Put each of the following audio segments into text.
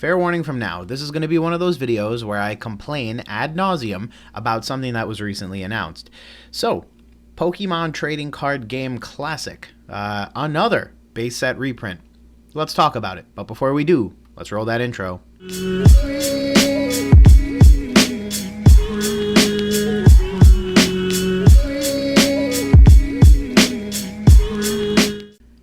fair warning from now, this is going to be one of those videos where I complain ad nauseum about something that was recently announced. So, Pokemon Trading Card Game Classic, another base set reprint. Let's talk about it, but before we do, let's roll that intro.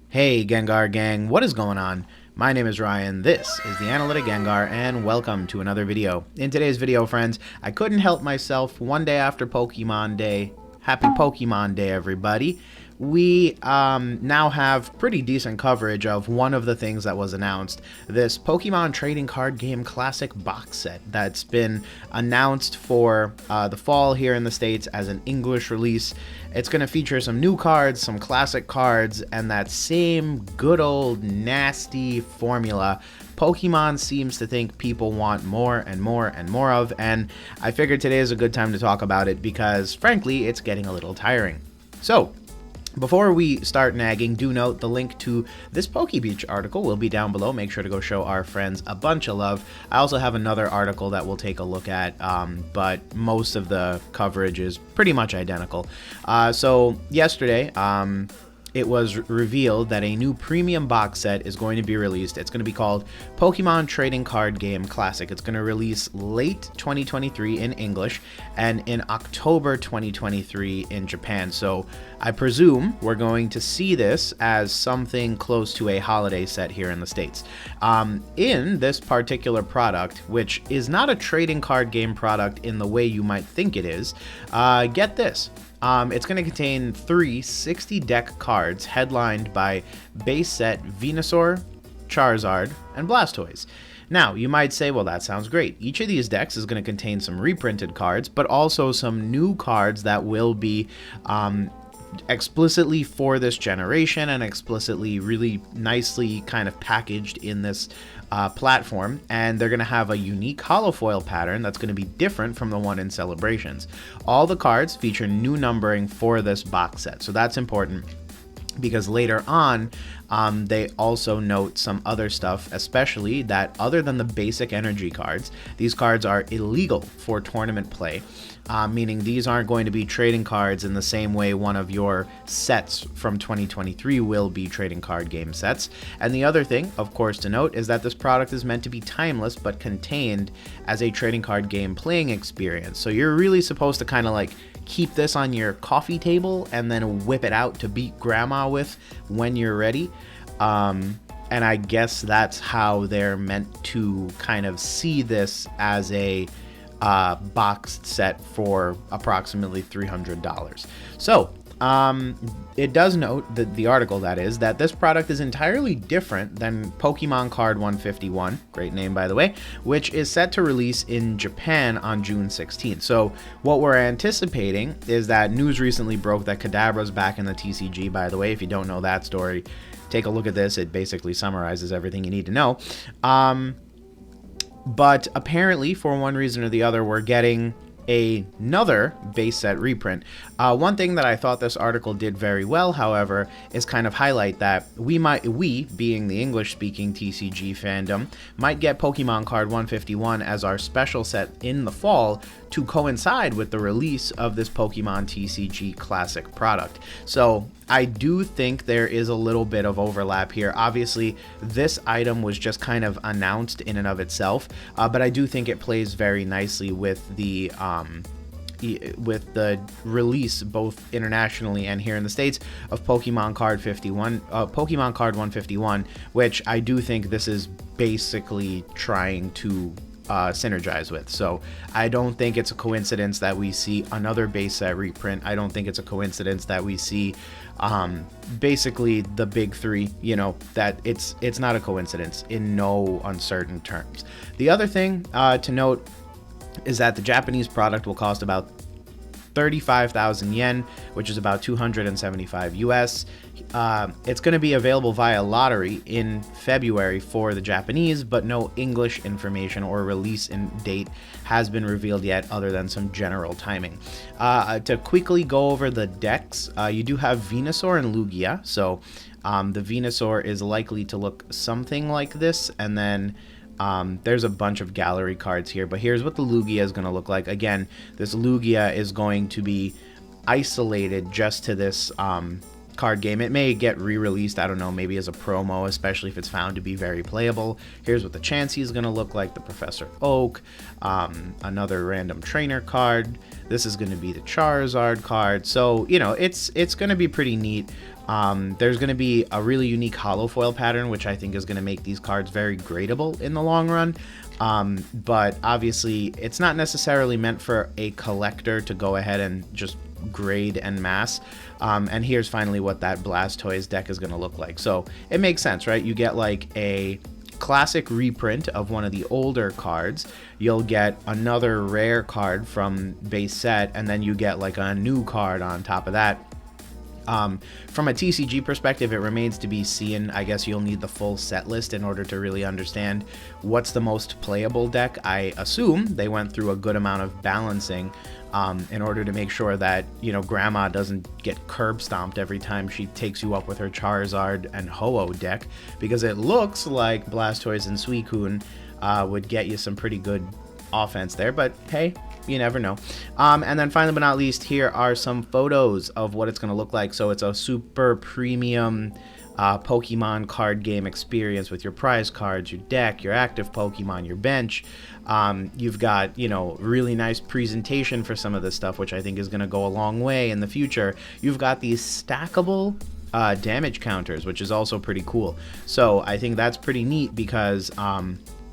Hey Gengar Gang, what is going on? My name is Ryan, this is the Analytic Gengar, and welcome to another video. In today's video, friends, I couldn't help myself. One day after Pokemon Day, happy Pokemon Day, everybody. We now have pretty decent coverage of one of the things that was announced, this Pokemon Trading Card Game Classic box set that's been announced for the fall here in the States as an English release. It's going to feature some new cards, some classic cards, and that same good old nasty formula Pokemon seems to think people want more and more and more of, and I figured today is a good time to talk about it because, frankly, it's getting a little tiring. So, before we start nagging, do note the link to this PokeBeach article will be down below. Make sure to go show our friends a bunch of love. I also have another article that we'll take a look at, but most of the coverage is pretty much identical. So yesterday, it was revealed that a new premium box set is going to be released. It's going to be called Pokemon Trading Card Game Classic. It's going to release late 2023 in English and in October 2023 in Japan. So I presume we're going to see this as something close to a holiday set here in the States. In this particular product, which is not a trading card game product in the way you might think it is, get this. It's going to contain 3 60 deck cards headlined by base set Venusaur, Charizard, and Blastoise. Now, you might say, well, that sounds great. Each of these decks is going to contain some reprinted cards, but also some new cards that will be explicitly for this generation and explicitly really nicely kind of packaged in this platform, and they're going to have a unique holofoil pattern that's going to be different from the one in Celebrations. All the cards feature new numbering for this box set, so that's important because later on they also note some other stuff, especially that other than the basic energy cards, these cards are illegal for tournament play, meaning these aren't going to be trading cards in the same way one of your sets from 2023 will be trading card game sets. And the other thing, of course, to note is that this product is meant to be timeless but contained as a trading card game playing experience. So you're really supposed to kind of like keep this on your coffee table and then whip it out to beat grandma with when you're ready. And I guess that's how they're meant to kind of see this as a boxed set for approximately $300. So it does note that the article that this product is entirely different than Pokemon Card 151, great name by the way, which is set to release in Japan on June 16th. So what we're anticipating is that news recently broke that Kadabra's back in the TCG, by the way. If you don't know that story, take a look at this. It basically summarizes everything you need to know. But apparently, for one reason or the other, we're getting another base set reprint. One thing that I thought this article did very well, however, is kind of highlight that we, being the English-speaking TCG fandom, might get Pokemon Card 151 as our special set in the fall to coincide with the release of this Pokemon TCG Classic product. So I do think there is a little bit of overlap here. Obviously, this item was just kind of announced in and of itself, but I do think it plays very nicely with the release both internationally and here in the States of Pokemon Card 151, which I do think this is basically trying to synergize with. So I don't think it's a coincidence that we see another base set reprint. I don't think it's a coincidence that we see basically the big three, that it's not a coincidence in no uncertain terms. The other thing to note is that the Japanese product will cost about 35,000 yen, which is about 275 US. It's going to be available via lottery in February for the Japanese, but no English information or release date has been revealed yet other than some general timing. To quickly go over the decks, you do have Venusaur and Lugia. So the Venusaur is likely to look something like this, and then There's a bunch of gallery cards here, but here's what the Lugia is going to look like. Again, this Lugia is going to be isolated just to this card game. It may get re-released, I don't know, maybe as a promo, especially if it's found to be very playable. Here's what the Chansey is going to look like, the Professor Oak, another random trainer card. This is going to be the Charizard card. So, you know, it's going to be pretty neat. There's going to be a really unique holo foil pattern, which I think is going to make these cards very gradable in the long run. But obviously, it's not necessarily meant for a collector to go ahead and just grade en masse. And here's finally what that Blastoise deck is going to look like. So it makes sense, right? You get like a classic reprint of one of the older cards. You'll get another rare card from base set, and then you get like a new card on top of that. From a TCG perspective, it remains to be seen. I guess you'll need the full set list in order to really understand what's the most playable deck. I assume they went through a good amount of balancing in order to make sure that, you know, grandma doesn't get curb stomped every time she takes you up with her Charizard and Ho-Oh deck, because it looks like Blastoise and Suicune would get you some pretty good offense there, but hey, you never know. And then finally but not least, here are some photos of what it's going to look like. So it's a super premium Pokemon card game experience with your prize cards, your deck, your active Pokemon, your bench. You've got, you know, really nice presentation for some of this stuff, which I think is going to go a long way in the future. You've got these stackable damage counters, which is also pretty cool. So I think that's pretty neat because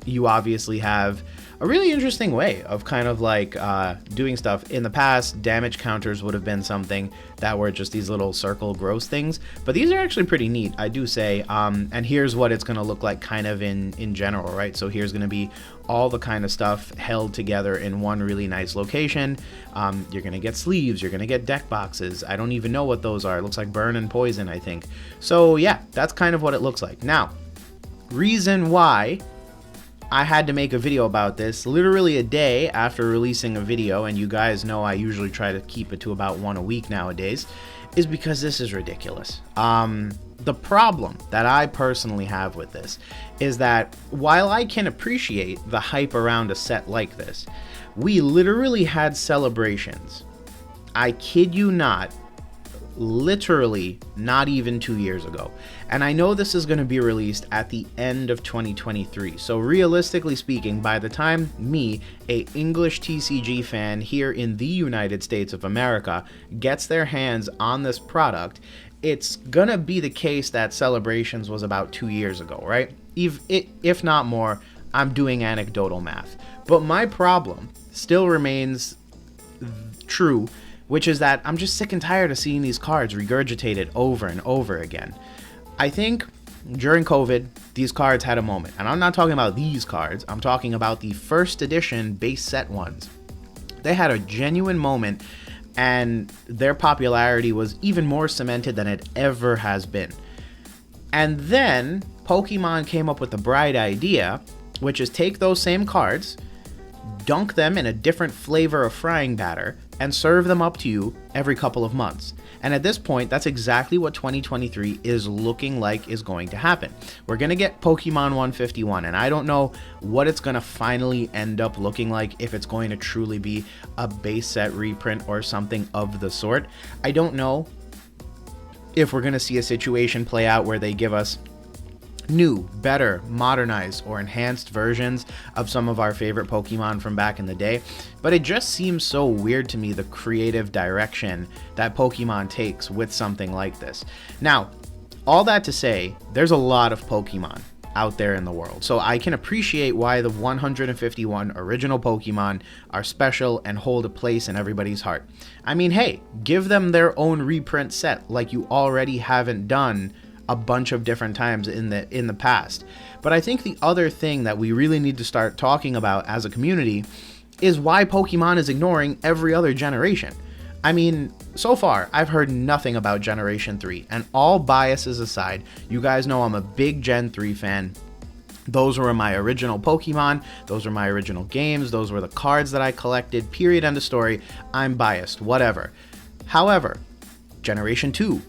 you obviously have a really interesting way of kind of like doing stuff. In the past, damage counters would have been something that were just these little circle gross things, but these are actually pretty neat, I do say. And here's what it's going to look like kind of in general, right? So here's going to be all the kind of stuff held together in one really nice location. You're going to get sleeves, you're going to get deck boxes. I don't even know what those are. It looks like Burn and Poison, I think. So yeah, that's kind of what it looks like. Now, reason why I had to make a video about this literally a day after releasing a video, and you guys know I usually try to keep it to about one a week nowadays, is because this is ridiculous. The problem that I personally have with this is that while I can appreciate the hype around a set like this, we literally had celebrations. I kid you not, literally not even 2 years ago. And I know this is going to be released at the end of 2023. So realistically speaking, by the time me, a English TCG fan here in the United States of America, gets their hands on this product, it's going to be the case that Celebrations was about 2 years ago, right? If not more. I'm doing anecdotal math. But my problem still remains true, which is that I'm just sick and tired of seeing these cards regurgitated over and over again. I think during COVID, these cards had a moment. And I'm not talking about these cards. I'm talking about the first edition base set ones. They had a genuine moment, and their popularity was even more cemented than it ever has been. And then Pokemon came up with the bright idea, which is take those same cards, dunk them in a different flavor of frying batter, and serve them up to you every couple of months. And at this point, that's exactly what 2023 is looking like is going to happen. We're going to get Pokemon 151, and I don't know what it's going to finally end up looking like, if it's going to truly be a base set reprint or something of the sort. I don't know if we're going to see a situation play out where they give us new, better, modernized, or enhanced versions of some of our favorite Pokemon from back in the day, but it just seems so weird to me, the creative direction that Pokemon takes with something like this. Now, all that to say, there's a lot of Pokemon out there in the world, so I can appreciate why the 151 original Pokemon are special and hold a place in everybody's heart. I mean, hey, give them their own reprint set like you already haven't done a bunch of different times in the past. But I think the other thing that we really need to start talking about as a community is why Pokemon is ignoring every other generation. I mean, so far, I've heard nothing about Generation 3, and all biases aside, you guys know I'm a big Gen 3 fan. Those were my original Pokemon, those were my original games, those were the cards that I collected, period, end of story. I'm biased, whatever. However, Generation 2,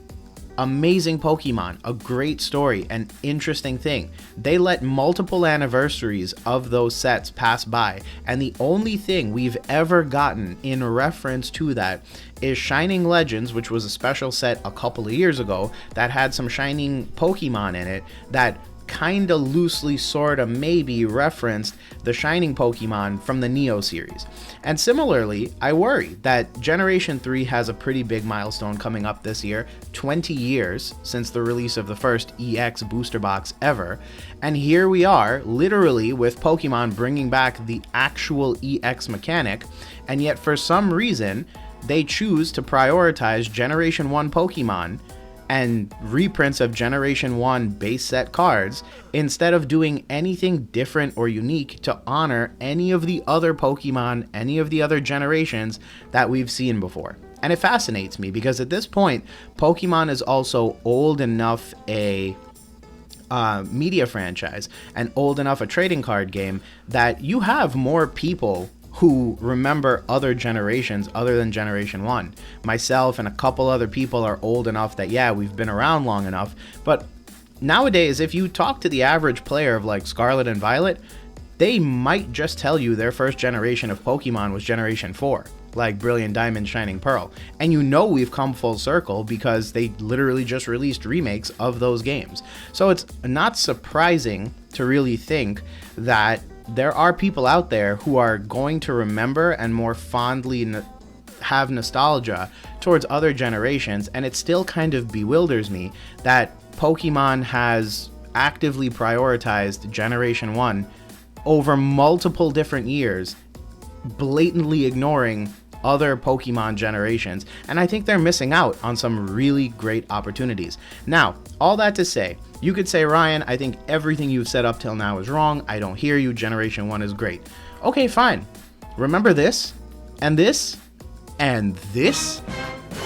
Amazing Pokemon, a great story, an interesting thing. They let multiple anniversaries of those sets pass by, and the only thing we've ever gotten in reference to that is Shining Legends, which was a special set a couple of years ago that had some Shining Pokemon in it that kinda loosely, sorta, maybe referenced the Shining Pokemon from the Neo series. And similarly, I worry that Generation 3 has a pretty big milestone coming up this year, 20 years since the release of the first EX booster box ever, and here we are, literally, with Pokemon bringing back the actual EX mechanic, and yet for some reason, they choose to prioritize Generation 1 Pokemon and reprints of Generation 1 base set cards instead of doing anything different or unique to honor any of the other Pokemon, any of the other generations that we've seen before. And it fascinates me because at this point, Pokemon is also old enough a media franchise and old enough a trading card game that you have more people who remember other generations other than Generation 1. Myself and a couple other people are old enough that, yeah, we've been around long enough, but nowadays, if you talk to the average player of like Scarlet and Violet, they might just tell you their first generation of Pokemon was Generation 4, like Brilliant Diamond, Shining Pearl. And you know we've come full circle because they literally just released remakes of those games. So it's not surprising to really think that there are people out there who are going to remember and more fondly have nostalgia towards other generations, and it still kind of bewilders me that Pokemon has actively prioritized Generation 1 over multiple different years, blatantly ignoring other Pokemon generations, and I think they're missing out on some really great opportunities. Now, all that to say, you could say, Ryan, I think everything you've said up till now is wrong. I don't hear you. Generation 1 is great. Okay, fine. Remember this? And this? And this?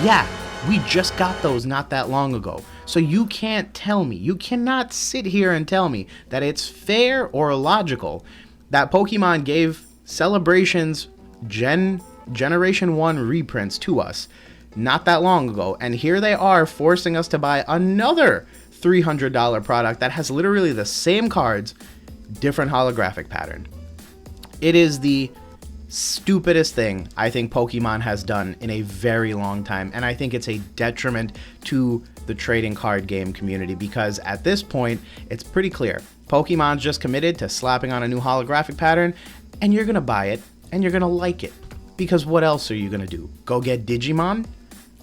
Yeah, we just got those not that long ago. So you can't tell me, you cannot sit here and tell me that it's fair or logical that Pokemon gave Celebrations Generation 1 reprints to us not that long ago, and here they are forcing us to buy another $300 product that has literally the same cards, different holographic pattern. It is the stupidest thing I think Pokemon has done in a very long time, and I think it's a detriment to the trading card game community because at this point, it's pretty clear. Pokemon's just committed to slapping on a new holographic pattern, and you're gonna buy it, and you're gonna like it. Because what else are you gonna do? Go get Digimon?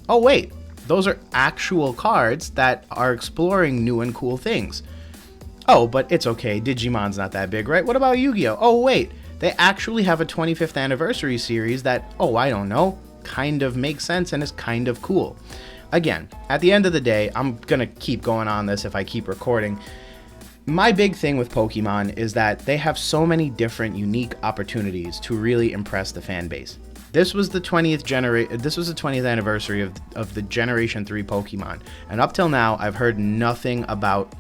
Oh wait, those are actual cards that are exploring new and cool things. Oh, but it's okay, Digimon's not that big, right? What about Yu-Gi-Oh? Oh wait, they actually have a 25th anniversary series that, oh, I don't know, kind of makes sense and is kind of cool. Again, at the end of the day, I'm gonna keep going on this if I keep recording. My big thing with Pokemon is that they have so many different unique opportunities to really impress the fan base. This was the 20th anniversary of the Generation 3 Pokemon, and up till now, I've heard nothing about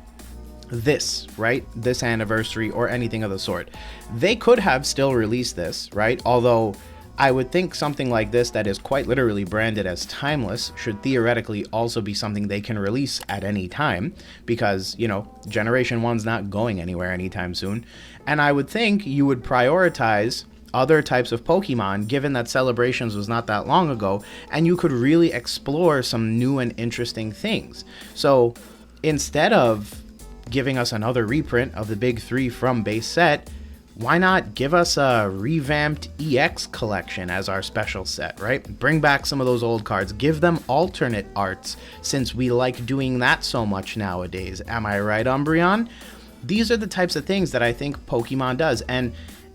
this, right? This anniversary or anything of the sort. They could have still released this, right? Although I would think something like this that is quite literally branded as timeless should theoretically also be something they can release at any time because, you know, Generation 1's not going anywhere anytime soon. And I would think you would prioritize other types of Pokemon given that Celebrations was not that long ago, and you could really explore some new and interesting things. So instead of giving us another reprint of the big three from base set, why not give us a revamped EX collection as our special set, right? Bring back some of those old cards, give them alternate arts since we like doing that so much nowadays. Am I right, Umbreon? These are the types of things that I think Pokemon does, and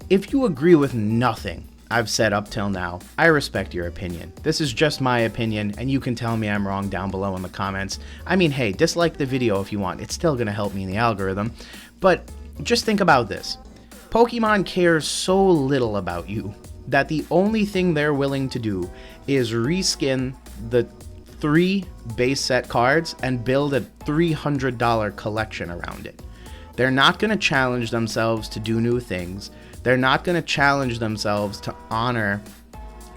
if you agree with nothing I've said up till now, I respect your opinion. This is just my opinion, and you can tell me I'm wrong down below in the comments. I mean, hey, dislike the video if you want. It's still gonna help me in the algorithm. But just think about this. Pokemon cares so little about you that the only thing they're willing to do is reskin the 3 base set cards and build a $300 collection around it. They're not gonna challenge themselves to do new things. They're not going to challenge themselves to honor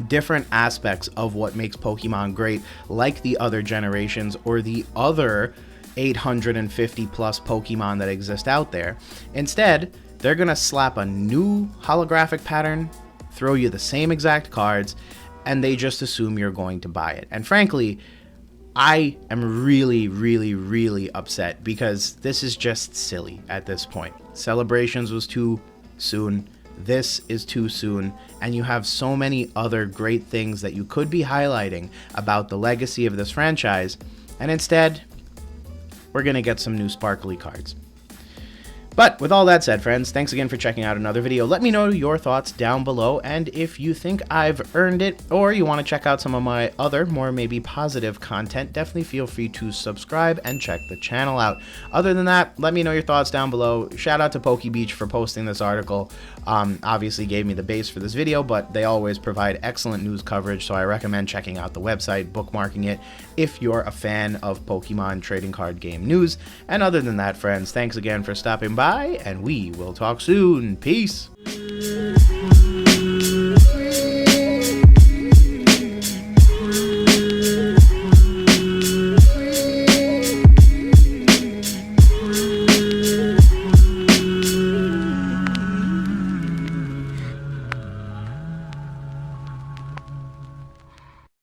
different aspects of what makes Pokemon great, like the other generations or the other 850 plus Pokemon that exist out there. Instead, they're gonna slap a new holographic pattern, throw you the same exact cards, and they just assume you're going to buy it. And frankly, I am really upset because this is just silly at this point. Celebrations was too soon. This is too soon, and you have so many other great things that you could be highlighting about the legacy of this franchise, and instead, we're gonna get some new sparkly cards. But with all that said, friends, thanks again for checking out another video. Let me know your thoughts down below, and if you think I've earned it, or you want to check out some of my other, more maybe positive content, definitely feel free to subscribe and check the channel out. Other than that, let me know your thoughts down below. Shout out to PokeBeach for posting this article. Obviously gave me the base for this video, but they always provide excellent news coverage, so I recommend checking out the website, bookmarking it, if you're a fan of Pokemon trading card game news. And other than that, friends, thanks again for stopping by, and we will talk soon. Peace!